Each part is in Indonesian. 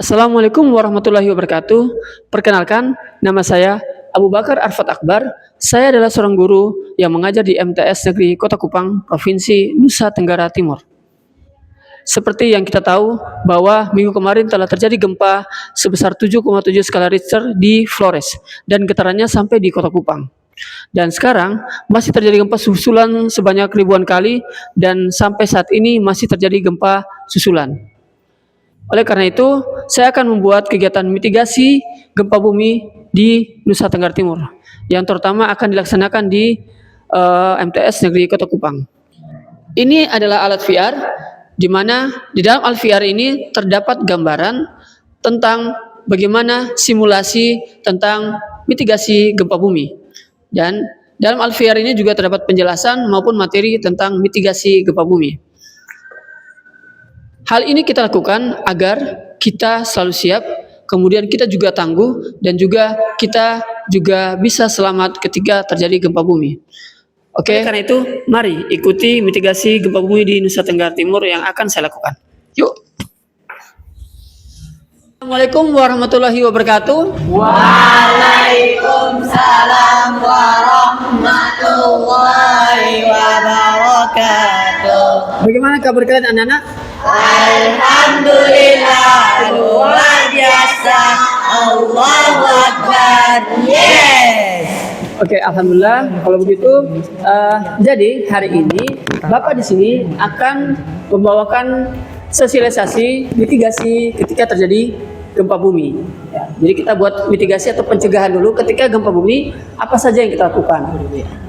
Assalamualaikum warahmatullahi wabarakatuh. Perkenalkan, nama saya Abu Bakar Arfat Akbar. Saya adalah seorang guru yang mengajar di MTS Negeri Kota Kupang, Provinsi Nusa Tenggara Timur. Seperti yang kita tahu bahwa minggu kemarin telah terjadi gempa sebesar 7,7 skala Richter di Flores dan getarannya sampai di Kota Kupang. Dan sekarang masih terjadi gempa susulan sebanyak ribuan kali dan sampai saat ini masih terjadi gempa susulan. Oleh karena itu, saya akan membuat kegiatan mitigasi gempa bumi di Nusa Tenggara Timur yang terutama akan dilaksanakan di MTS Negeri Kota Kupang. Ini adalah alat VR di mana di dalam alat VR ini terdapat gambaran tentang bagaimana simulasi tentang mitigasi gempa bumi. Dan dalam alat VR ini juga terdapat penjelasan maupun materi tentang mitigasi gempa bumi. Hal ini kita lakukan agar kita selalu siap, kemudian kita juga tangguh, dan juga kita juga bisa selamat ketika terjadi gempa bumi. Oke, karena itu mari ikuti mitigasi gempa bumi di Nusa Tenggara Timur yang akan saya lakukan. Yuk. Assalamualaikum warahmatullahi wabarakatuh. Waalaikumsalam warahmatullahi wabarakatuh. Bagaimana kabar kalian anak-anak? Alhamdulillah, luar biasa. Allahu Akbar. Yes. Oke, alhamdulillah. Kalau begitu, jadi hari ini Bapak di sini akan membawakan sosialisasi mitigasi ketika terjadi gempa bumi. Ya, jadi kita buat mitigasi atau pencegahan dulu ketika gempa bumi, apa saja yang kita lakukan.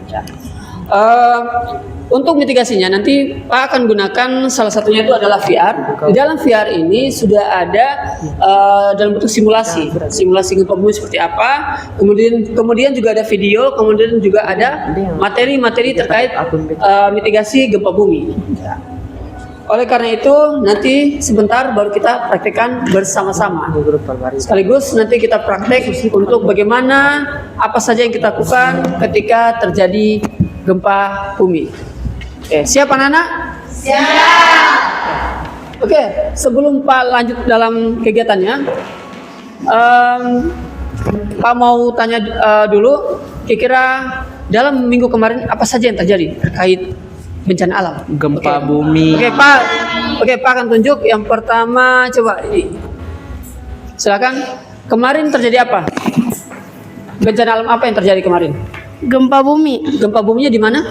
Ya. Untuk mitigasinya nanti Pak akan gunakan salah satunya itu adalah VR. Di dalam VR ini sudah ada dalam bentuk simulasi gempa bumi seperti apa. Kemudian juga ada video, kemudian juga ada materi-materi terkait mitigasi gempa bumi. Ya. Oleh karena itu nanti sebentar baru kita praktekkan bersama-sama. Sekaligus nanti kita praktek untuk bagaimana apa saja yang kita lakukan ketika terjadi gempa bumi. Oke, siap anak-anak? Siap. Oke, sebelum Pak lanjut dalam kegiatannya, Pak mau tanya dulu, kira-kira dalam minggu kemarin apa saja yang terjadi terkait bencana alam? Gempa bumi. Oke, Pak. Oke, Pak akan tunjuk. Yang pertama, coba ini. Silakan. Kemarin terjadi apa? Bencana alam apa yang terjadi kemarin? Gempa bumi Gempa buminya di mana?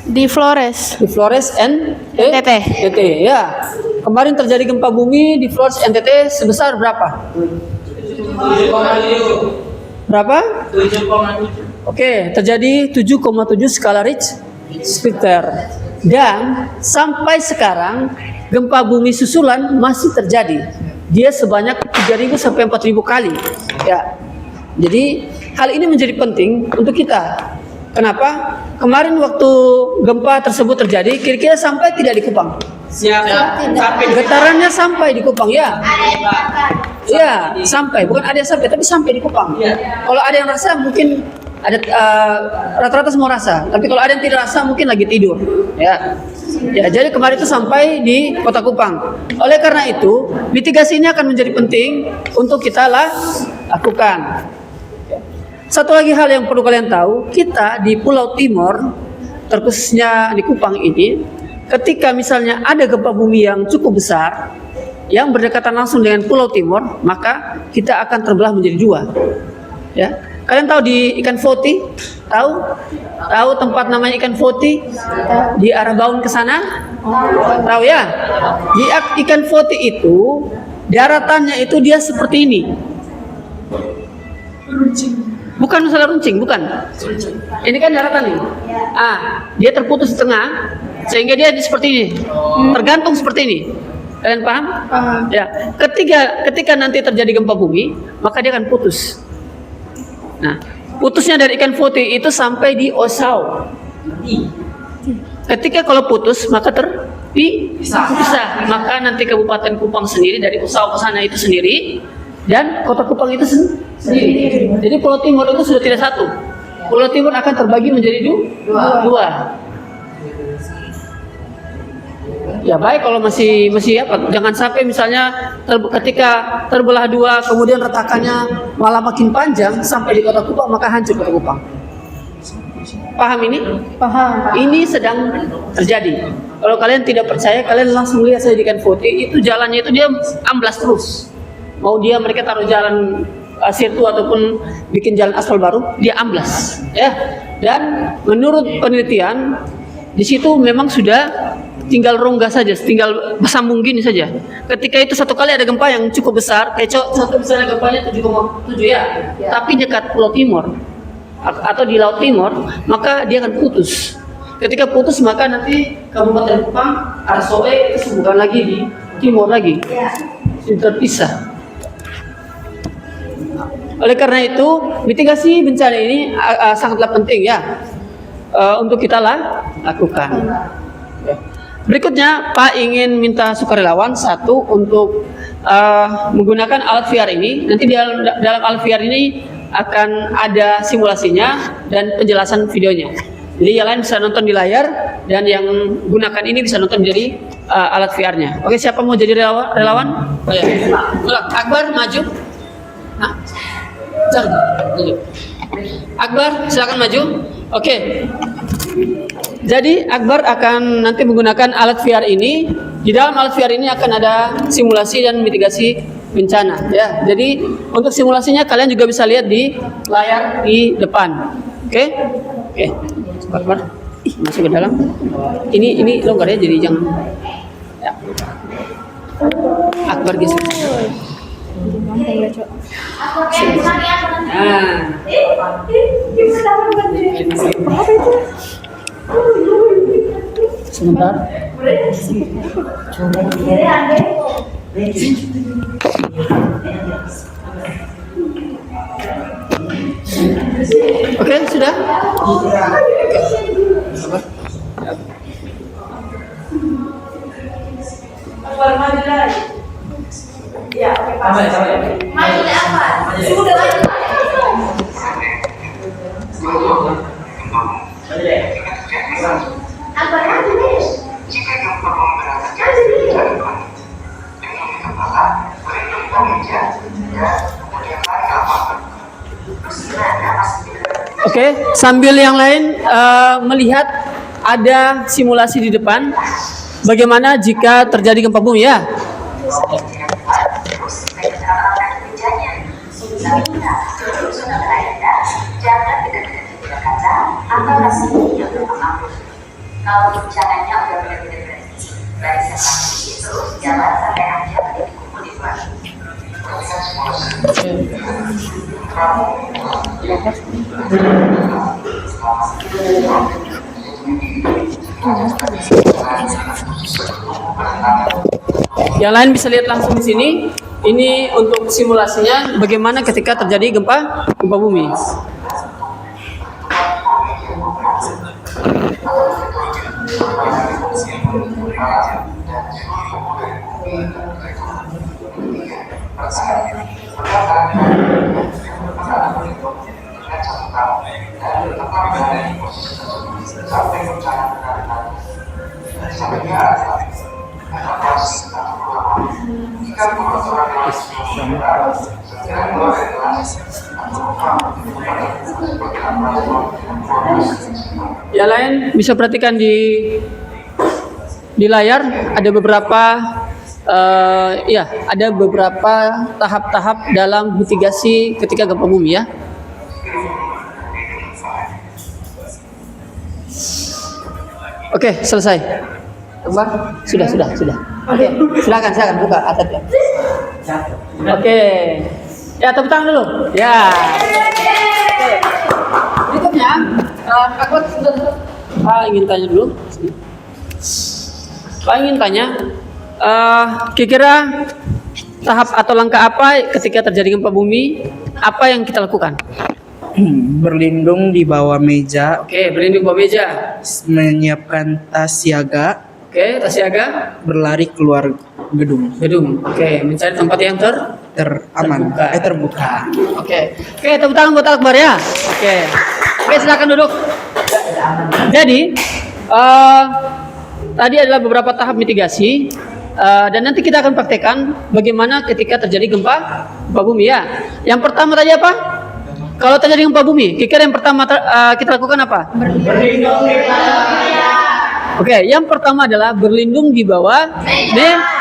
di Flores, Di Flores NTT. NTT. Ya. Kemarin terjadi gempa bumi di Flores NTT sebesar berapa? 7,7. Berapa? 7,7. Oke, terjadi 7,7 skala Richter. Dan sampai sekarang gempa bumi susulan masih terjadi. Dia sebanyak 3.000 sampai 4.000 kali. Ya. Jadi hal ini menjadi penting untuk kita. Kenapa? Kemarin waktu gempa tersebut terjadi, kira-kira sampai tidak di Kupang? Getarannya sampai di Kupang, ya? Ya, sampai. Bukan ada yang sampai, tapi sampai di Kupang. Kalau ada yang rasa, mungkin ada rata-rata semua rasa. Tapi kalau ada yang tidak rasa, mungkin lagi tidur. Ya. Ya, jadi kemarin itu sampai di Kota Kupang. Oleh karena itu, mitigasi ini akan menjadi penting untuk kita lakukan. Satu lagi hal yang perlu kalian tahu, kita di Pulau Timur, terkhususnya di Kupang ini, ketika misalnya ada gempa bumi yang cukup besar, yang berdekatan langsung dengan Pulau Timur, maka kita akan terbelah menjadi dua. Ya, kalian tahu di Ikan Foti? Tahu tempat namanya Ikan Foti di arah Baun ke sana? Tahu ya? Di Ikan Foti itu daratannya itu dia seperti ini. Bukan masalah runcing, bukan. Ini kan daratan nih. Dia terputus di tengah sehingga dia seperti ini. Tergantung seperti ini. Kalian paham? Ya. Ketika nanti terjadi gempa bumi, maka dia akan putus. Nah, putusnya dari Ikan Foti itu sampai di Osau. Ketika kalau putus, maka terpisah. Maka nanti Kabupaten Kupang sendiri dari Osau ke sana itu sendiri. Dan Kota Kupang itu sendiri. Jadi Pulau Timur itu sudah tidak satu. Pulau Timur akan terbagi menjadi dua. Ya baik kalau masih apa? Jangan sampai misalnya ketika terbelah dua kemudian retakannya malah makin panjang sampai di Kota Kupang maka hancur Kota Kupang. Paham ini? Paham. Ini sedang terjadi. Kalau kalian tidak percaya, kalian langsung lihat saya jadikan foto. Itu jalannya itu dia amblas terus. Mau dia mereka taruh jalan sirtu ataupun bikin jalan aspal baru, dia amblas. Ya. Dan menurut penelitian di situ memang sudah tinggal rongga saja, tinggal bersambung gini saja. Ketika itu satu kali ada gempa yang cukup besar, kayak satu misalnya gempanya 7,7 ya, tapi dekat Pulau Timur atau di Laut Timur, maka dia akan putus. Ketika putus maka nanti Kabupaten Kupang, Arsoe itu bukan lagi di timur lagi, sudah terpisah. Oleh karena itu mitigasi bencana ini sangatlah penting ya untuk kita lakukan. Berikutnya Pak ingin minta sukarelawan satu untuk menggunakan alat VR ini. Nanti dalam alat VR ini akan ada simulasinya dan penjelasan videonya. Jadi yang lain bisa nonton di layar dan yang gunakan ini bisa nonton dari alat VR-nya. Oke, siapa mau jadi relawan? Oh, ya. Akbar maju. Nah, maju. Akbar silakan maju. Oke. Jadi Akbar akan nanti menggunakan alat VR ini. Di dalam alat VR ini akan ada simulasi dan mitigasi bencana ya. Jadi untuk simulasinya kalian juga bisa lihat di layar di depan. Oke? Oke. Akbar masuk ke dalam. Ini longgar ya, jadi jangan ya. Akbar geser. Sebentar. Oke, sudah? Ya, oke, Pak. Maju deh, apa? Sudah maju. Apa maju deh? Jika gempa maju deh. Oke, sambil yang lain melihat ada simulasi di depan. Bagaimana jika terjadi gempa bumi ya? Jangan dekat-dekat dengan kaca atau nasi yang berpengaruh. Kalau bencananya udah benar-benar berhenti, barisan kunci terus jalan sampai aja tadi dikumpul di luar. Yang lain bisa lihat langsung di sini. Ini untuk simulasinya bagaimana ketika terjadi gempa bumi. Yang lain bisa perhatikan di layar ada beberapa ada beberapa tahap-tahap dalam mitigasi ketika gempa bumi ya. Oke, selesai. Akbar, sudah. Oke, silakan buka atapnya. Oke. Ya, tepuk tangan dulu. Ya. Oke. Berikutnya, Akbar sudah. Ingin tanya dulu. Ingin tanya, kira-kira tahap atau langkah apa ketika terjadi gempa bumi? Apa yang kita lakukan? Berlindung di bawah meja. Oke, berlindung bawah meja. Menyiapkan tas siaga. Oke, tas siaga. Berlari keluar gedung. Oke, mencari tempat yang teraman. Terbuka. Oke, tepuk tangan buat Akbar ya. Oke, silakan duduk. Jadi, tadi adalah beberapa tahap mitigasi, dan nanti kita akan praktekkan bagaimana ketika terjadi gempa bumi ya. Yang pertama tadi apa? Kalau terjadi gempa bumi, kira-kira yang pertama kita lakukan apa? Berlindung di bawah. Oke, yang pertama adalah berlindung di bawah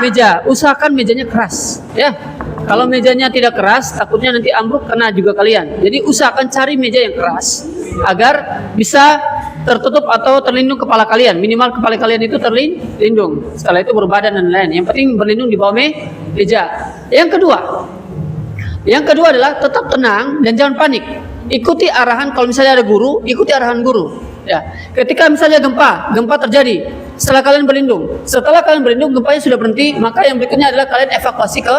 meja. Usahakan mejanya keras, ya. Kalau mejanya tidak keras, takutnya nanti ambruk kena juga kalian. Jadi usahakan cari meja yang keras agar bisa tertutup atau terlindung kepala kalian. Minimal kepala kalian itu terlindung. Setelah itu berbadan dan lain. Yang penting berlindung di bawah meja. Yang kedua adalah tetap tenang dan jangan panik. Ikuti arahan. Kalau misalnya ada guru, ikuti arahan guru. Ya, ketika misalnya gempa terjadi, setelah kalian berlindung, gempanya sudah berhenti, maka yang berikutnya adalah kalian evakuasi ke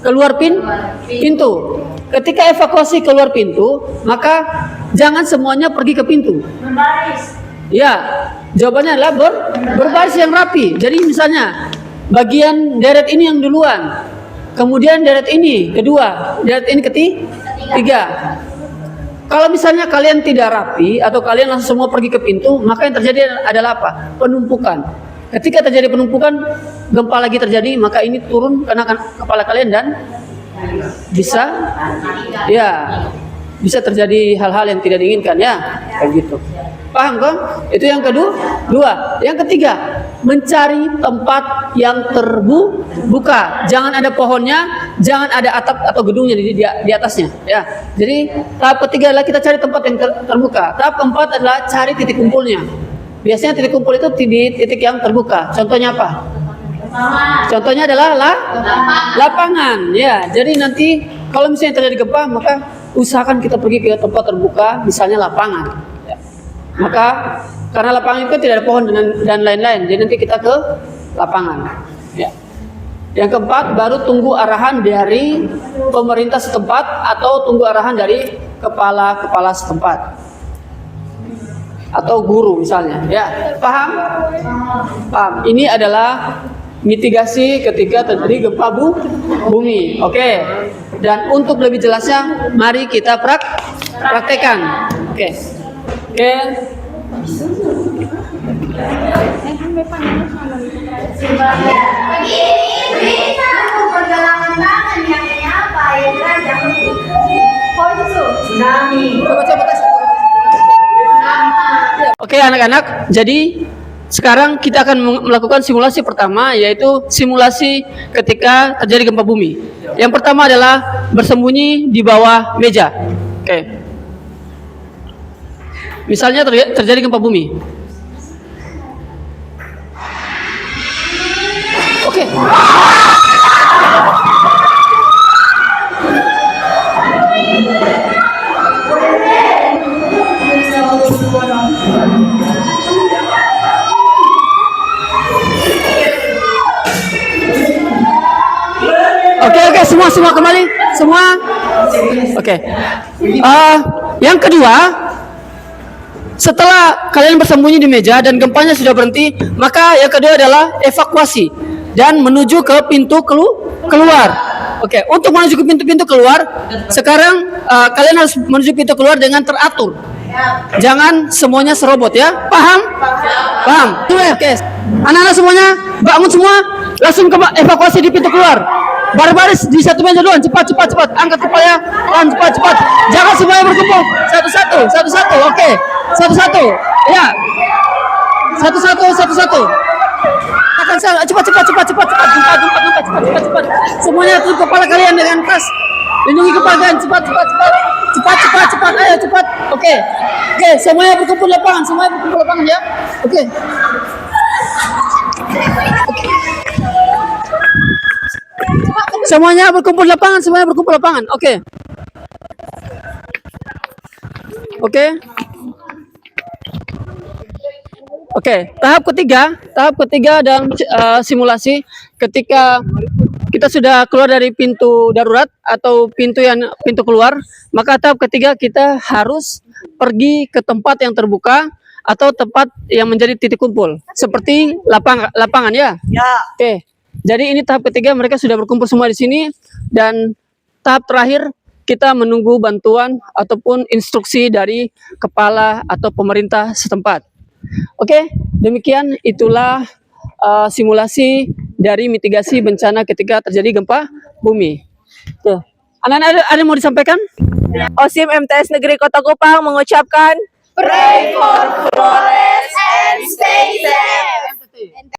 keluar pintu. Ketika evakuasi keluar pintu, maka jangan semuanya pergi ke pintu. Berbaris. Ya, jawabannya adalah berbaris yang rapi. Jadi misalnya bagian deret ini yang duluan, kemudian deret ini kedua, deret ini ketiga. Kalau misalnya kalian tidak rapi atau kalian langsung semua pergi ke pintu, maka yang terjadi adalah apa? Penumpukan. Ketika terjadi penumpukan, gempa lagi terjadi, maka ini turun kena kepala kalian dan bisa terjadi hal-hal yang tidak diinginkan ya, kayak gitu. Paham kan? Itu yang kedua. Yang ketiga, mencari tempat yang terbuka. Jangan ada pohonnya, jangan ada atap atau gedungnya di atasnya. Ya. Jadi tahap ketiga adalah kita cari tempat yang terbuka. Tahap keempat adalah cari titik kumpulnya. Biasanya titik kumpul itu di titik yang terbuka. Contohnya apa? Contohnya adalah lapangan. Ya. Jadi nanti kalau misalnya terjadi gempa, maka usahakan kita pergi ke tempat terbuka, misalnya lapangan. Maka karena lapangan itu tidak ada pohon dan lain-lain, jadi nanti kita ke lapangan. Ya. Yang keempat, baru tunggu arahan dari pemerintah setempat atau tunggu arahan dari kepala setempat atau guru misalnya. Ya, paham? Ini adalah mitigasi ketika terjadi gempa bumi. Oke. Dan untuk lebih jelasnya, mari kita praktekkan. Oke. Begini bisa pergelangan tangan yang apa ya kan jangan tsunami. Coba tes. Oke anak-anak, jadi sekarang kita akan melakukan simulasi pertama, yaitu simulasi ketika terjadi gempa bumi. Yang pertama adalah bersembunyi di bawah meja. Oke. Misalnya terjadi gempa bumi. Oke. Oke, semua kembali, semua. Oke. Yang kedua, setelah kalian bersembunyi di meja dan gempanya sudah berhenti, maka yang kedua adalah evakuasi dan menuju ke pintu keluar. Oke, untuk menuju ke pintu keluar, sekarang kalian harus menuju pintu keluar dengan teratur. Jangan semuanya serobot ya. Paham? Oke. Anak-anak semuanya bangun semua, langsung ke evakuasi di pintu keluar. Baris di satu meja duluan, cepat. Angkat kepala, cepat. Jangan semuanya berkumpul. Satu-satu. Oke. Satu-satu. Ya. Satu-satu. Akan cepat. Cepat. Semuanya tutup kepala kalian dengan keras. Lindungi kepala kalian, cepat. Ayo cepat. Oke, semuanya berkumpul lapangan ya. Oke. Semuanya berkumpul lapangan. Oke, tahap ketiga dan simulasi ketika kita sudah keluar dari pintu darurat atau pintu keluar, maka tahap ketiga kita harus pergi ke tempat yang terbuka atau tempat yang menjadi titik kumpul seperti lapangan ya. Oke. Jadi ini tahap ketiga, mereka sudah berkumpul semua di sini, dan tahap terakhir kita menunggu bantuan ataupun instruksi dari kepala atau pemerintah setempat. Oke, demikian itulah simulasi dari mitigasi bencana ketika terjadi gempa bumi. Oke. Anak-anak ada yang mau disampaikan? OSIM MTS Negeri Kota Kupang mengucapkan Pray for Flores